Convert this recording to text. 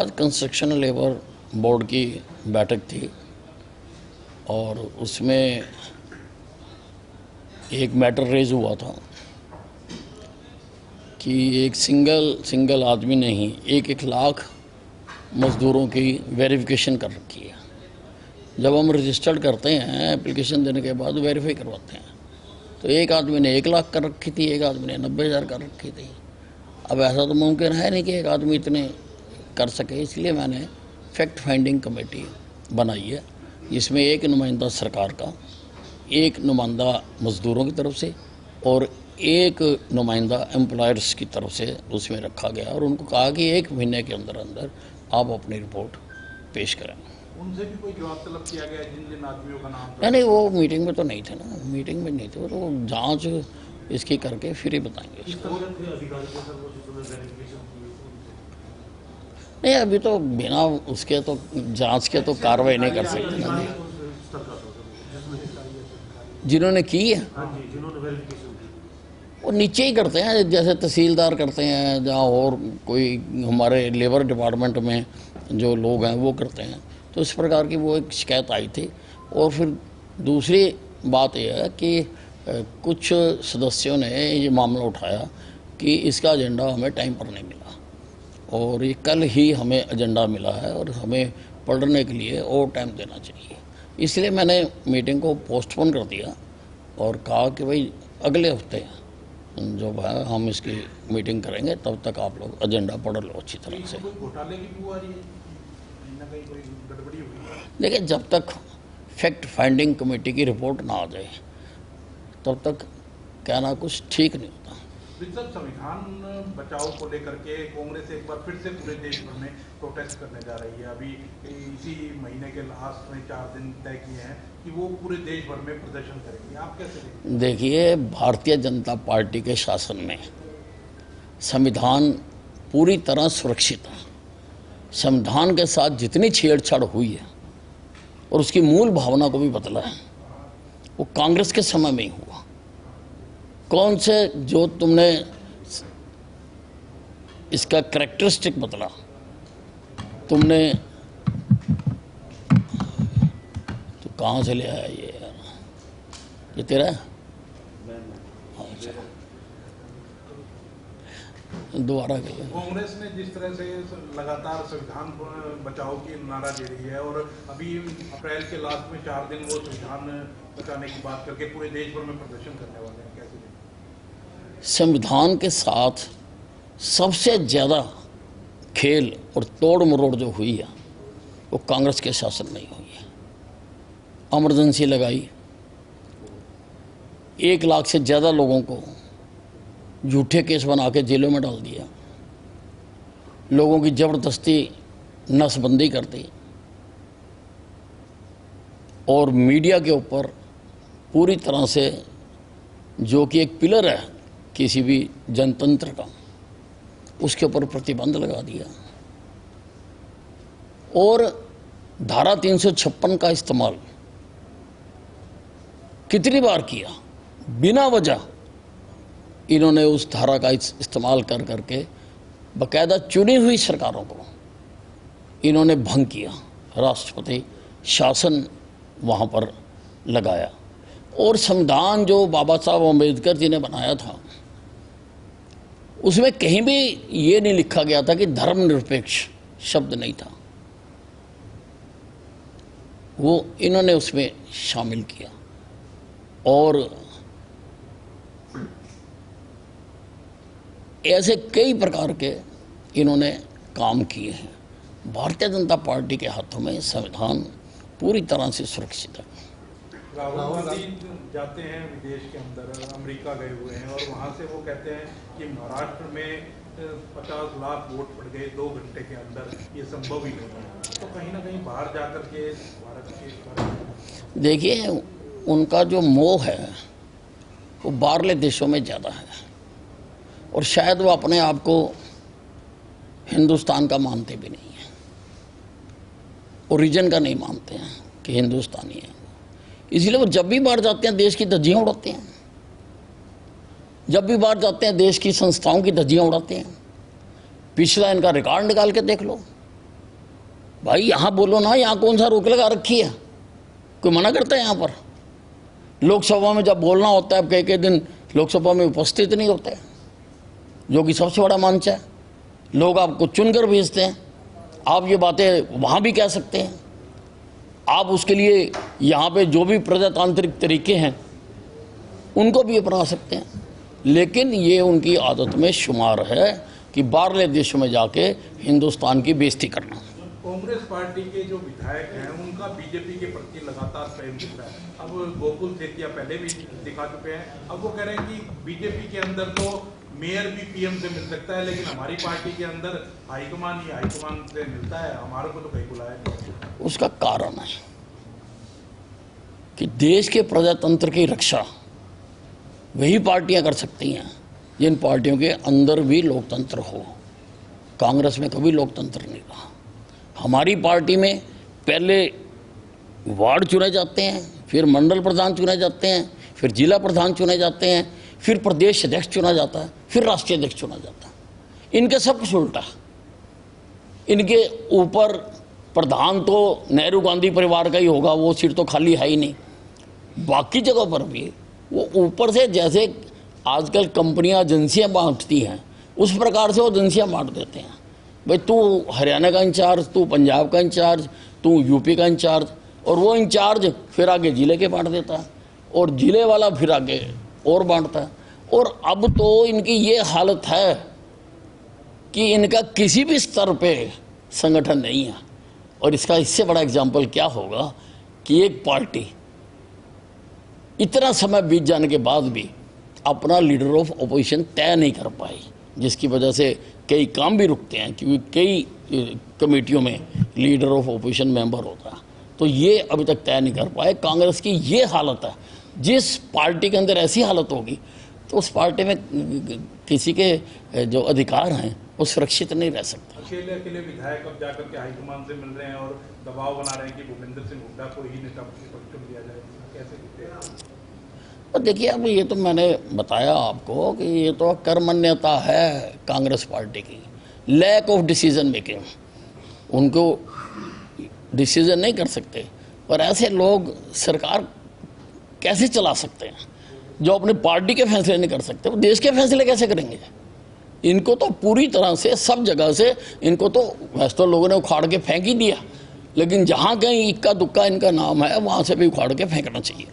आज construction labour board की बैठक थी और उसमें एक मैटर रेज हुआ था कि एक सिंगल आदमी ने ही 1-1 लाख मज़दूरों की वेरिफिकेशन कर रखी है। जब हम रजिस्टर्ड करते हैं एप्लीकेशन देने के बाद वेरीफाई करवाते हैं तो एक आदमी ने 1 लाख कर रखी थी, एक आदमी ने 90,000 कर रखी थी। अब ऐसा तो मुमकिन है नहीं कि एक आदमी इतने कर सके, इसलिए मैंने फैक्ट फाइंडिंग कमेटी बनाई है जिसमें एक नुमाइंदा सरकार का, एक नुमाइंदा मज़दूरों की तरफ से और एक नुमाइंदा एम्प्लॉयर्स की तरफ से उसमें रखा गया और उनको कहा कि 1 महीने के अंदर अंदर आप अपनी रिपोर्ट पेश करें। उनसे भी कोई जवाब तलब किया गया जिन आदमियों का नाम? नहीं, वो मीटिंग में तो नहीं थे ना, मीटिंग में नहीं थे, वो तो जांच इसकी करके फिर ही बताएंगे। नहीं, अभी तो बिना उसके तो जांच के तो कार्रवाई नहीं कर सकते ना। जिन्होंने की है वो नीचे ही करते हैं, जैसे तहसीलदार करते हैं जहाँ और कोई हमारे लेबर डिपार्टमेंट में जो लोग हैं वो करते हैं। तो इस प्रकार की वो एक शिकायत आई थी। और फिर दूसरी बात यह है कि कुछ सदस्यों ने ये मामला उठाया कि इसका एजेंडा हमें टाइम पर नहीं मिला और ये कल ही हमें एजेंडा मिला है और हमें पढ़ने के लिए और टाइम देना चाहिए। इसलिए मैंने मीटिंग को पोस्टपोन कर दिया और कहा कि भाई अगले हफ्ते जो है हम इसकी मीटिंग करेंगे, तब तक आप लोग एजेंडा पढ़ लो अच्छी तरह से। देखिए, जब तक फैक्ट फाइंडिंग कमेटी की रिपोर्ट ना आ जाए तब तक कहना कुछ ठीक नहीं होता। संविधान बचाओ को लेकर के कांग्रेस एक बार फिर से पूरे देश भर में प्रोटेस्ट करने जा रही है। अभी इसी महीने के लास्ट में 4 दिन तय किए हैं कि वो पूरे देश भर में प्रदर्शन करेंगे। आप कैसे देखते हैं? देखिए, भारतीय जनता पार्टी के शासन में संविधान पूरी तरह सुरक्षित है। संविधान के साथ जितनी छेड़छाड़ हुई है और उसकी मूल भावना को भी बदला है वो कांग्रेस के समय में ही हुआ। कौन से जो तुमने इसका कैरेक्टरिस्टिक बदला, तुमने तो कहाँ से ले आया ये यार? ये तेरा है? दोबारा कांग्रेस ने जिस तरह से लगातार संविधान बचाओ की नारा दे रही है और अभी अप्रैल के लास्ट में 4 दिन वो संविधान बचाने की बात करके पूरे देश भर में प्रदर्शन करने वाले हैं, कैसे देखें? संविधान के साथ सबसे ज़्यादा खेल और तोड़ मरोड़ जो हुई है वो कांग्रेस के शासन में ही हुई है। इमरजेंसी लगाई, 1 लाख से ज़्यादा लोगों को झूठे केस बना के जेलों में डाल दिया, लोगों की ज़बरदस्ती नसबंदी कर दी और मीडिया के ऊपर पूरी तरह से, जो कि एक पिलर है किसी भी जनतंत्र का, उसके ऊपर प्रतिबंध लगा दिया और धारा 356 का इस्तेमाल कितनी बार किया। बिना वजह इन्होंने उस धारा का इस्तेमाल कर करके बाकायदा चुनी हुई सरकारों को इन्होंने भंग किया, राष्ट्रपति शासन वहाँ पर लगाया। और संविधान जो बाबा साहब अम्बेडकर जी ने बनाया था उसमें कहीं भी ये नहीं लिखा गया था कि धर्मनिरपेक्ष शब्द नहीं था, वो इन्होंने उसमें शामिल किया और ऐसे कई प्रकार के इन्होंने काम किए हैं। भारतीय जनता पार्टी के हाथों में संविधान पूरी तरह से सुरक्षित है। राहुल गांधी जाते हैं विदेश के अंदर, अमेरिका गए हुए हैं और वहाँ से वो कहते हैं कि महाराष्ट्र में 50 लाख वोट पड़ गए 2 घंटे के अंदर, ये संभव ही नहीं है। तो कहीं ना कहीं बाहर जाकर के भारत के, देखिए, उनका जो मोह है वो बाहरले देशों में ज़्यादा है और शायद वो अपने आप को हिंदुस्तान का मानते भी नहीं हैं, ओरिजिन का नहीं मानते हैं कि हिंदुस्तानी है। इसलिए वो जब भी बाहर जाते हैं देश की धज्जियाँ उड़ाते हैं, जब भी बाहर जाते हैं देश की संस्थाओं की धज्जियाँ उड़ाते हैं। पिछला इनका रिकॉर्ड निकाल के देख लो, भाई यहाँ बोलो ना, यहाँ कौन सा रोक लगा रखी है? कोई मना करता है? यहाँ पर लोकसभा में जब बोलना होता है, कई दिन लोकसभा में उपस्थित नहीं होते, जो कि सबसे बड़ा मंच है। लोग आपको चुनकर भेजते हैं, आप ये बातें वहाँ भी कह सकते हैं। आप उसके लिए यहाँ पे जो भी प्रजातांत्रिक तरीके हैं उनको भी अपना सकते हैं, लेकिन ये उनकी आदत में शुमार है कि बाहरले देशों में जाके हिंदुस्तान की बेइज्जती करना। कांग्रेस पार्टी के जो विधायक हैं उनका बीजेपी के प्रति लगातार प्रेम दिख रहा है। अब गोकुल सेतिया पहले भी दिखा चुके हैं, अब वो कह रहे हैं कि बीजेपी के अंदर तो मेयर भी पीएम से मिल सकता है, लेकिन हमारी पार्टी के अंदर हाईकमान ही हाईकमान से मिलता है, हमारे को तो कहीं बुलाया नहीं। उसका कारण है कि देश के प्रजातंत्र की रक्षा वही पार्टियां कर सकती हैं जिन पार्टियों के अंदर भी लोकतंत्र हो। कांग्रेस में कभी लोकतंत्र नहीं रहा। हमारी पार्टी में पहले वार्ड चुने जाते हैं, फिर मंडल प्रधान चुने जाते हैं, फिर जिला प्रधान चुने जाते हैं, फिर प्रदेश अध्यक्ष चुना जाता है, फिर राष्ट्रीय अध्यक्ष चुना जाता है। इनके सब कुछ उल्टा। इनके ऊपर प्रधान तो नेहरू गांधी परिवार का ही होगा, वो सीट तो खाली है ही नहीं। बाकी जगह पर भी वो ऊपर से जैसे आजकल कंपनियां एजेंसियां बांटती हैं उस प्रकार से वो एजेंसियां बांट देते हैं। भाई तू हरियाणा का इंचार्ज, तू पंजाब का इंचार्ज, तू यूपी का इंचार्ज, और वो इंचार्ज फिर आगे जिले के बांट देता है, और जिले वाला फिर आगे और बांटता है। और अब तो इनकी ये हालत है कि इनका किसी भी स्तर पे संगठन नहीं है। और इसका इससे बड़ा एग्जाम्पल क्या होगा कि एक पार्टी इतना समय बीत जाने के बाद भी अपना लीडर ऑफ अपोजिशन तय नहीं कर पाई, जिसकी वजह से कई काम भी रुकते हैं, क्योंकि कई कमेटियों में लीडर ऑफ अपोजिशन मेंबर होता है। तो ये अभी तक तय नहीं कर पाए। कांग्रेस की ये हालत है। जिस पार्टी के अंदर ऐसी हालत होगी तो उस पार्टी में किसी के जो अधिकार हैं वो सुरक्षित नहीं रह सकते। अकेले विधायक अब जाकर के हाईकमान से मिल रहे हैं और दबाव बना रहे हैं कि भूपेंद्र सिंह हुड्डा को ही नेता प्रतिपक्ष दिया जाए, कैसे दिखते हैं? और देखिए, अब ये तो मैंने बताया आपको कि ये तो कर्मण्यता है कांग्रेस पार्टी की, लैक ऑफ डिसीजन मेकिंग। उनको डिसीजन नहीं कर सकते, और ऐसे लोग सरकार कैसे चला सकते हैं जो अपनी पार्टी के फैसले नहीं कर सकते? वो देश के फैसले कैसे करेंगे? इनको तो पूरी तरह से सब जगह से इनको तो वैसे तो लोगों ने उखाड़ के फेंक ही दिया, लेकिन जहाँ कहीं इक्का दुक्का इनका नाम है वहाँ से भी उखाड़ के फेंकना चाहिए।